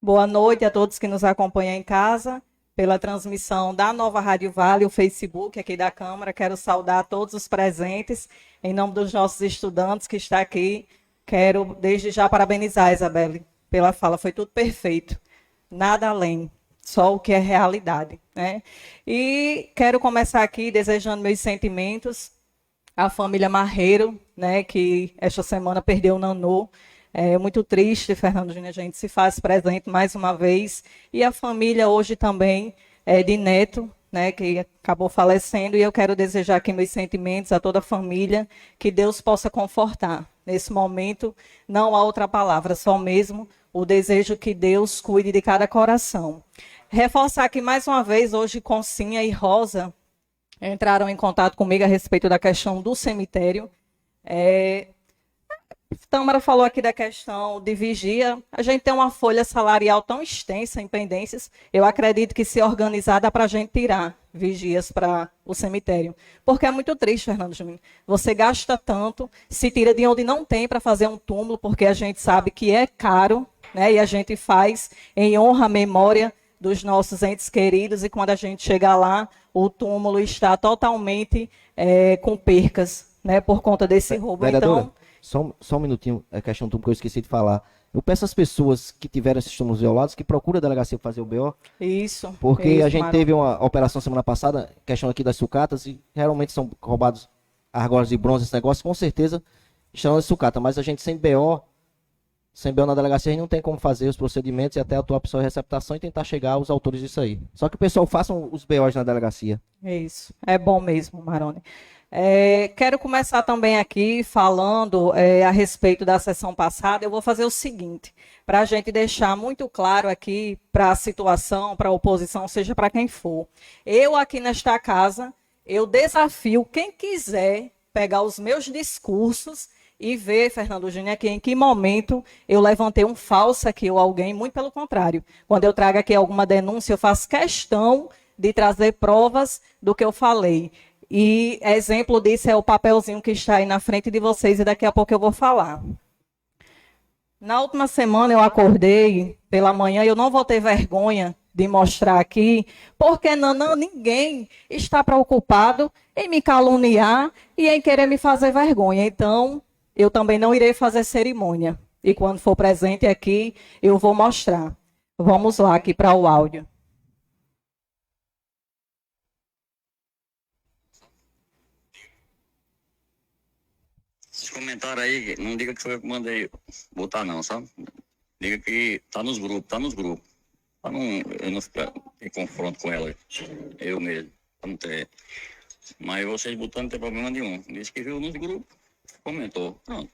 Boa noite a todos que nos acompanham em casa, pela transmissão da Nova Rádio Vale, o Facebook aqui da Câmara. Quero saudar todos os presentes, em nome dos nossos estudantes que estão aqui. Quero, desde já, parabenizar a Isabelle pela fala, foi tudo perfeito, nada além, só o que é realidade, né? E quero começar aqui desejando meus sentimentos à família Marreiro, né, que esta semana perdeu o Nanô. É muito triste, Fernando Júnior, a gente se faz presente mais uma vez. E a família hoje também de Neto, né, que acabou falecendo. E eu quero desejar aqui meus sentimentos a toda a família, que Deus possa confortar. Nesse momento, não há outra palavra, só mesmo o desejo que Deus cuide de cada coração. Reforçar aqui mais uma vez, hoje Concinha e Rosa entraram em contato comigo a respeito da questão do cemitério. Tâmara falou aqui da questão de vigia. A gente tem uma folha salarial tão extensa em pendências. Eu acredito que, se organizar, dá para a gente tirar vigias para o cemitério. Porque é muito triste, Fernando Júnior. Você gasta tanto, se tira de onde não tem para fazer um túmulo, porque a gente sabe que é caro, né? E a gente faz em honra à memória dos nossos entes queridos. E quando a gente chega lá, o túmulo está totalmente com percas, né? Por conta desse roubo. Vereadora, Então, só um minutinho, a questão do que eu esqueci de falar. Eu peço às pessoas que tiveram esses túmulos violados que procurem a delegacia para fazer o BO, isso. porque isso, a gente Marão. teve uma operação semana passada, questão aqui das sucatas, e realmente são roubados argolas de bronze, esse negócio, com certeza estão nas sucatas, mas a gente sem BO na delegacia, a gente não tem como fazer os procedimentos e até atuar a pessoa em receptação e tentar chegar aos autores disso aí. Só que o pessoal façam os BOs na delegacia. Isso, é bom mesmo, Maroni. Quero começar também aqui falando a respeito da sessão passada. Eu vou fazer o seguinte, para a gente deixar muito claro aqui para a situação, para a oposição, seja para quem for. Eu aqui nesta casa, eu desafio quem quiser pegar os meus discursos e ver, Fernando Júnior, aqui em que momento eu levantei um falso aqui ou alguém, muito pelo contrário. Quando eu trago aqui alguma denúncia, eu faço questão de trazer provas do que eu falei. E exemplo disso é o papelzinho que está aí na frente de vocês e daqui a pouco eu vou falar. Na última semana eu acordei pela manhã e eu não vou ter vergonha de mostrar aqui, porque ninguém está preocupado em me caluniar e em querer me fazer vergonha. Então, eu também não irei fazer cerimônia. E quando for presente aqui, eu vou mostrar. Vamos lá aqui para o áudio. Esses comentários aí, não diga que foi eu que mandei botar não, sabe? Diga que tá nos grupos. Pra não, eu não ficar em confronto com ela, eu mesmo, pra não ter. Mas vocês botando não tem problema nenhum. Disse que viu nos grupos, comentou, pronto.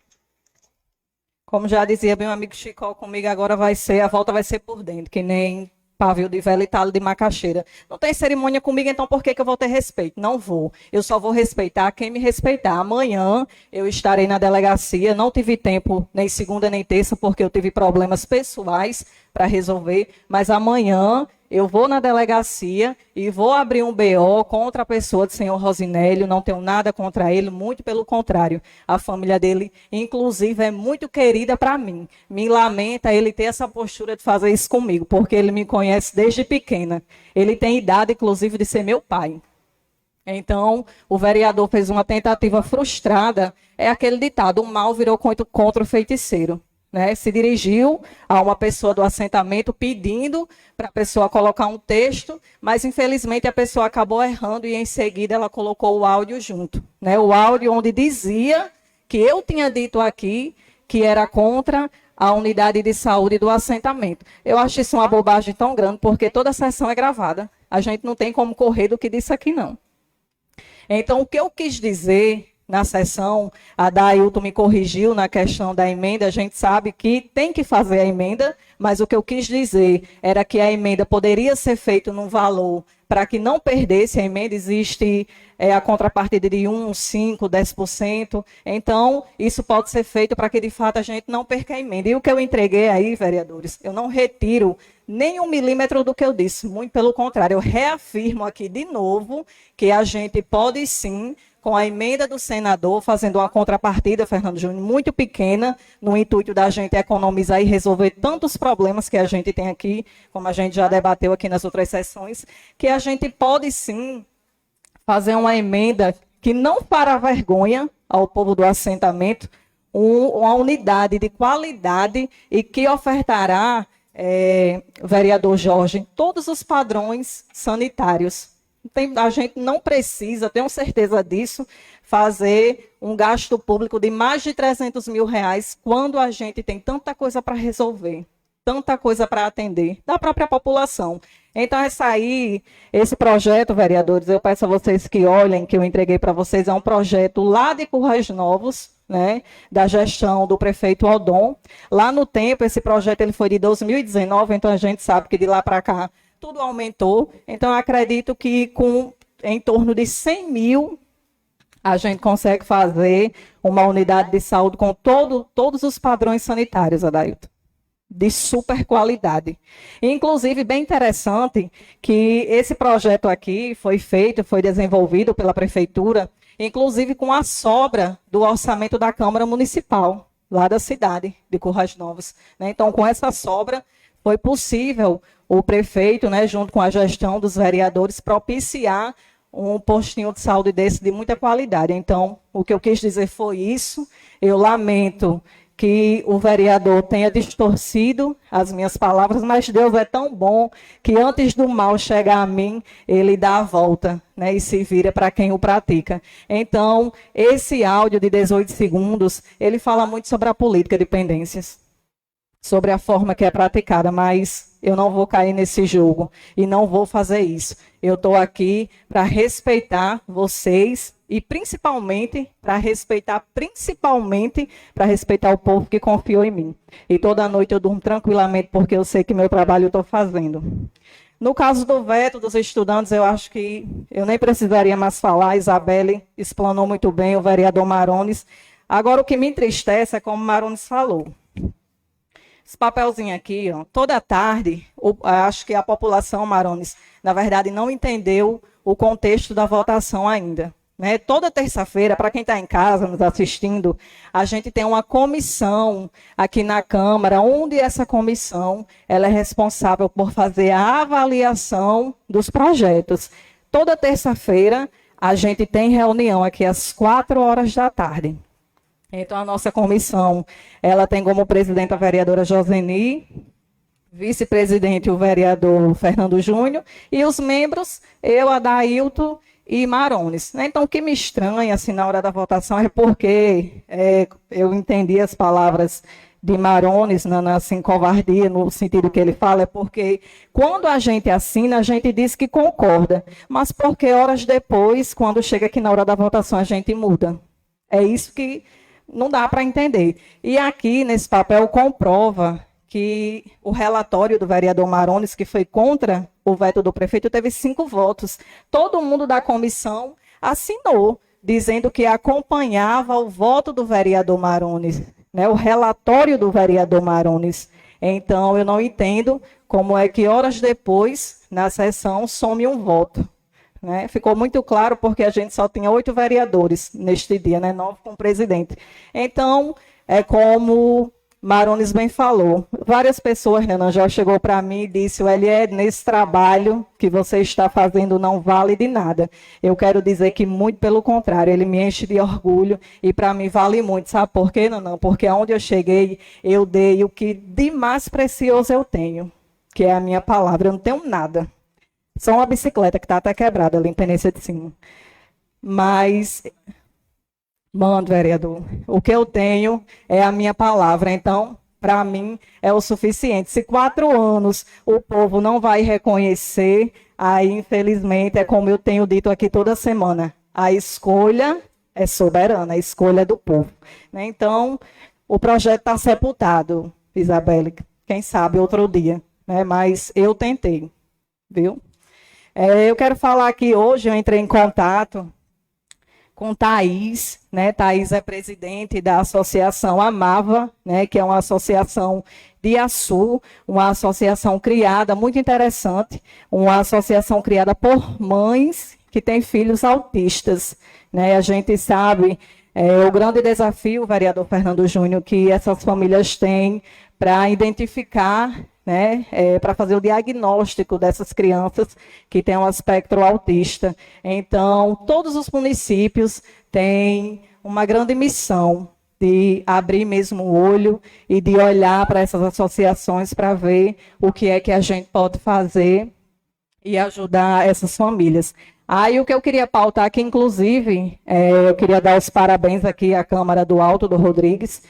Como já dizia meu amigo Chicó, comigo agora a volta vai ser por dentro, que nem pavio de vela e talo de macaxeira. Não tem cerimônia comigo, então por que eu vou ter respeito? Não vou. Eu só vou respeitar quem me respeitar. Amanhã eu estarei na delegacia, não tive tempo nem segunda nem terça, porque eu tive problemas pessoais para resolver, mas amanhã eu vou na delegacia e vou abrir um BO contra a pessoa do senhor Rosinélio. Não tenho nada contra ele, muito pelo contrário. A família dele, inclusive, é muito querida para mim. Me lamenta ele ter essa postura de fazer isso comigo, porque ele me conhece desde pequena. Ele tem idade, inclusive, de ser meu pai. Então, o vereador fez uma tentativa frustrada. É aquele ditado, o mal virou contra o feiticeiro. Né, se dirigiu a uma pessoa do assentamento pedindo para a pessoa colocar um texto, mas infelizmente a pessoa acabou errando e em seguida ela colocou o áudio junto. Né, o áudio onde dizia que eu tinha dito aqui que era contra a unidade de saúde do assentamento. Eu acho isso uma bobagem tão grande, porque toda a sessão é gravada. A gente não tem como correr do que disse aqui, não. Então, o que eu quis dizer na sessão, a Dailton me corrigiu na questão da emenda, a gente sabe que tem que fazer a emenda, mas o que eu quis dizer era que a emenda poderia ser feita num valor para que não perdesse a emenda, existe a contrapartida de 1, 5, 10%, então isso pode ser feito para que de fato a gente não perca a emenda. E o que eu entreguei aí, vereadores, eu não retiro nem 1 milímetro do que eu disse, muito pelo contrário, eu reafirmo aqui de novo que a gente pode sim com a emenda do senador, fazendo uma contrapartida, Fernando Júnior, muito pequena, no intuito da gente economizar e resolver tantos problemas que a gente tem aqui, como a gente já debateu aqui nas outras sessões, que a gente pode sim fazer uma emenda que não fará vergonha ao povo do assentamento, uma unidade de qualidade e que ofertará, vereador Jorge, todos os padrões sanitários. A gente não precisa, tenho certeza disso, fazer um gasto público de mais de 300 mil reais quando a gente tem tanta coisa para resolver, tanta coisa para atender da própria população. Então, esse projeto, vereadores, eu peço a vocês que olhem, que eu entreguei para vocês, é um projeto lá de Currais Novos, né, da gestão do prefeito Odon. Lá no tempo, esse projeto ele foi de 2019, então a gente sabe que de lá para cá tudo aumentou. Então, eu acredito que com em torno de 100 mil, a gente consegue fazer uma unidade de saúde com todos os padrões sanitários, Adailton, de super qualidade. Inclusive, bem interessante que esse projeto aqui foi desenvolvido pela prefeitura, inclusive com a sobra do orçamento da Câmara Municipal, lá da cidade de Currais Novos, né? Então, com essa sobra, foi possível o prefeito, né, junto com a gestão dos vereadores, propiciar um postinho de saúde desse de muita qualidade. Então, o que eu quis dizer foi isso. Eu lamento que o vereador tenha distorcido as minhas palavras, mas Deus é tão bom que antes do mal chegar a mim, ele dá a volta, né, e se vira para quem o pratica. Então, esse áudio de 18 segundos, ele fala muito sobre a política de pendências, sobre a forma que é praticada, mas eu não vou cair nesse jogo e não vou fazer isso. Eu estou aqui para respeitar vocês e principalmente para respeitar o povo que confiou em mim. E toda noite eu durmo tranquilamente porque eu sei que meu trabalho eu estou fazendo. No caso do veto dos estudantes, eu acho que eu nem precisaria mais falar. A Isabelle explanou muito bem, o vereador Marones. Agora, o que me entristece é como o Marones falou. Esse papelzinho aqui, ó, toda tarde, acho que a população, Marones, na verdade, não entendeu o contexto da votação ainda. Né? Toda terça-feira, para quem está em casa nos assistindo, a gente tem uma comissão aqui na Câmara, onde essa comissão ela é responsável por fazer a avaliação dos projetos. Toda terça-feira, a gente tem reunião aqui às 4 horas da tarde. Então, a nossa comissão, ela tem como presidente a vereadora Joseni, vice-presidente o vereador Fernando Júnior, e os membros, eu, Adailton e Marones. Então, o que me estranha, assim, na hora da votação, é porque eu entendi as palavras de Marones, assim, covardia, no sentido que ele fala, é porque quando a gente assina, a gente diz que concorda, mas porque horas depois, quando chega aqui na hora da votação, a gente muda. É isso que não dá para entender. E aqui, nesse papel, comprova que o relatório do vereador Marones, que foi contra o veto do prefeito, teve 5 votos. Todo mundo da comissão assinou, dizendo que acompanhava o voto do vereador Marones, né, o relatório do vereador Marones. Então, eu não entendo como é que horas depois, na sessão, some um voto. Né? Ficou muito claro porque a gente só tinha 8 vereadores neste dia, né? 9 com o presidente. Então, é como Marones bem falou. Várias pessoas, Renan, já chegou para mim e disse, nesse trabalho que você está fazendo não vale de nada. Eu quero dizer que muito pelo contrário, ele me enche de orgulho e para mim vale muito. Sabe por quê, não? Porque onde eu cheguei, eu dei o que de mais precioso eu tenho, que é a minha palavra. Eu não tenho nada. Só uma bicicleta que está até quebrada ali em Penência de Cima. Mas, mando, vereador, o que eu tenho é a minha palavra. Então, para mim, é o suficiente. Se 4 anos o povo não vai reconhecer, aí, infelizmente, é como eu tenho dito aqui toda semana. A escolha é soberana, a escolha é do povo. Né? Então, o projeto está sepultado, Isabelle. Quem sabe outro dia. Né? Mas eu tentei, viu? Eu quero falar aqui hoje, eu entrei em contato com Thaís, né? Thaís é presidente da Associação Amava, né? Que é uma associação de Açu, uma associação criada, muito interessante, uma associação criada por mães que têm filhos autistas. né? A gente sabe o grande desafio, vereador Fernando Júnior, que essas famílias têm para identificar, né, para fazer o diagnóstico dessas crianças que têm um espectro autista. Então, todos os municípios têm uma grande missão de abrir mesmo o olho e de olhar para essas associações para ver o que é que a gente pode fazer e ajudar essas famílias. Aí o que eu queria pautar aqui, inclusive, eu queria dar os parabéns aqui à Câmara do Alto do Rodrigues,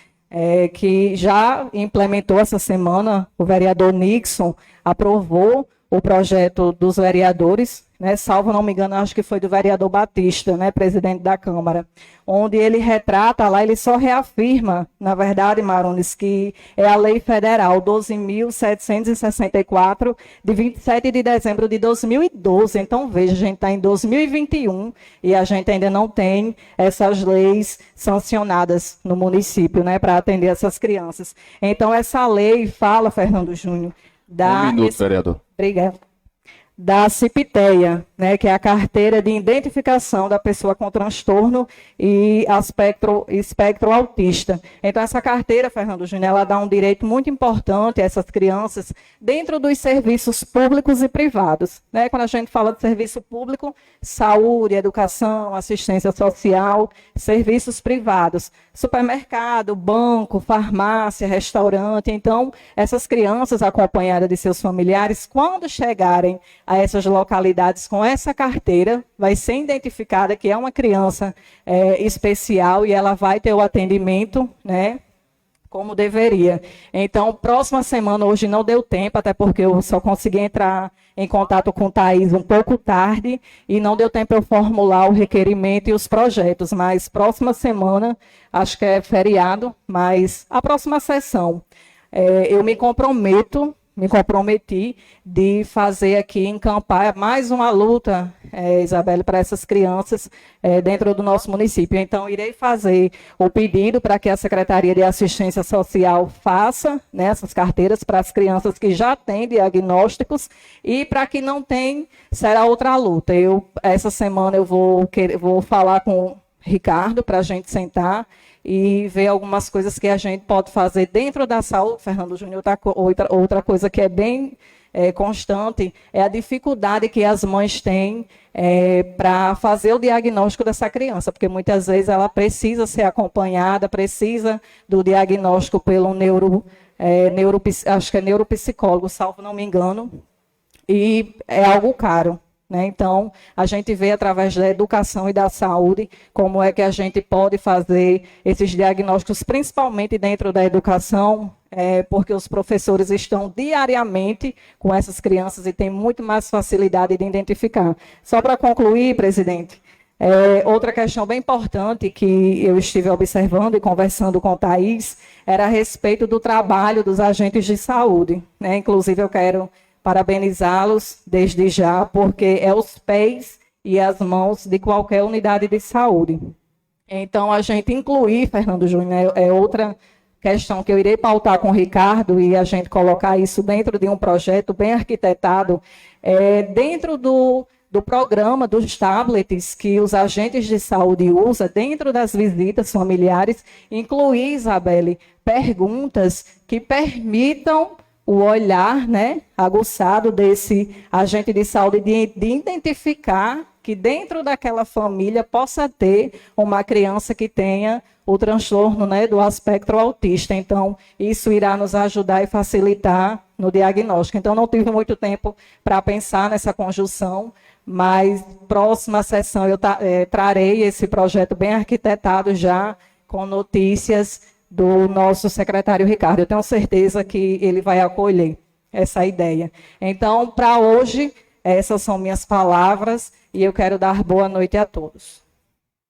que já implementou essa semana, o vereador Nixon aprovou o projeto dos vereadores, né, salvo não me engano, acho que foi do vereador Batista, né, presidente da Câmara, onde ele retrata lá, ele só reafirma, na verdade, Marunes, que é a lei federal 12.764, de 27 de dezembro de 2012. Então, veja, a gente está em 2021 e a gente ainda não tem essas leis sancionadas no município, né, para atender essas crianças. Então, essa lei fala, Fernando Júnior, vereador. Obrigada. Da CIPTEA, né, que é a carteira de identificação da pessoa com transtorno e espectro autista. Então, essa carteira, Fernando Júnior, ela dá um direito muito importante a essas crianças dentro dos serviços públicos e privados. Né? Quando a gente fala de serviço público, saúde, educação, assistência social, serviços privados, supermercado, banco, farmácia, restaurante. Então, essas crianças acompanhadas de seus familiares, quando chegarem a essas localidades com essa carteira, vai ser identificada que é uma criança especial e ela vai ter o atendimento, né, como deveria. Então, próxima semana, hoje não deu tempo, até porque eu só consegui entrar em contato com o Thaís um pouco tarde e não deu tempo eu formular o requerimento e os projetos, mas próxima semana, acho que é feriado, mas a próxima sessão, eu me comprometi de fazer aqui, encampar mais uma luta, Isabelle, para essas crianças dentro do nosso município. Então, irei fazer o pedido para que a Secretaria de Assistência Social faça, né, essas carteiras para as crianças que já têm diagnósticos e para que não tem, será outra luta. Essa semana eu vou falar com o Ricardo para a gente sentar e ver algumas coisas que a gente pode fazer dentro da saúde. Fernando Júnior, outra coisa que é bem constante é a dificuldade que as mães têm para fazer o diagnóstico dessa criança, porque muitas vezes ela precisa ser acompanhada, precisa do diagnóstico pelo acho que é neuropsicólogo, salvo não me engano, e é algo caro. Né? Então, a gente vê através da educação e da saúde como é que a gente pode fazer esses diagnósticos, principalmente dentro da educação, porque os professores estão diariamente com essas crianças e têm muito mais facilidade de identificar. Só para concluir, presidente, outra questão bem importante que eu estive observando e conversando com o Thaís era a respeito do trabalho dos agentes de saúde. Né? Inclusive, eu quero parabenizá-los desde já, porque é os pés e as mãos de qualquer unidade de saúde. Então, a gente incluir, Fernando Júnior, é outra questão que eu irei pautar com o Ricardo e a gente colocar isso dentro de um projeto bem arquitetado, dentro do programa dos tablets que os agentes de saúde usam, dentro das visitas familiares, incluir, Isabelle, perguntas que permitam o olhar, né, aguçado desse agente de saúde de identificar que dentro daquela família possa ter uma criança que tenha o transtorno, né, do espectro autista. Então, isso irá nos ajudar e facilitar no diagnóstico. Então, não tive muito tempo para pensar nessa conjunção, mas próxima sessão eu trarei esse projeto bem arquitetado já, com notícias do nosso secretário Ricardo. Eu tenho certeza que ele vai acolher essa ideia. Então, para hoje, essas são minhas palavras e eu quero dar boa noite a todos.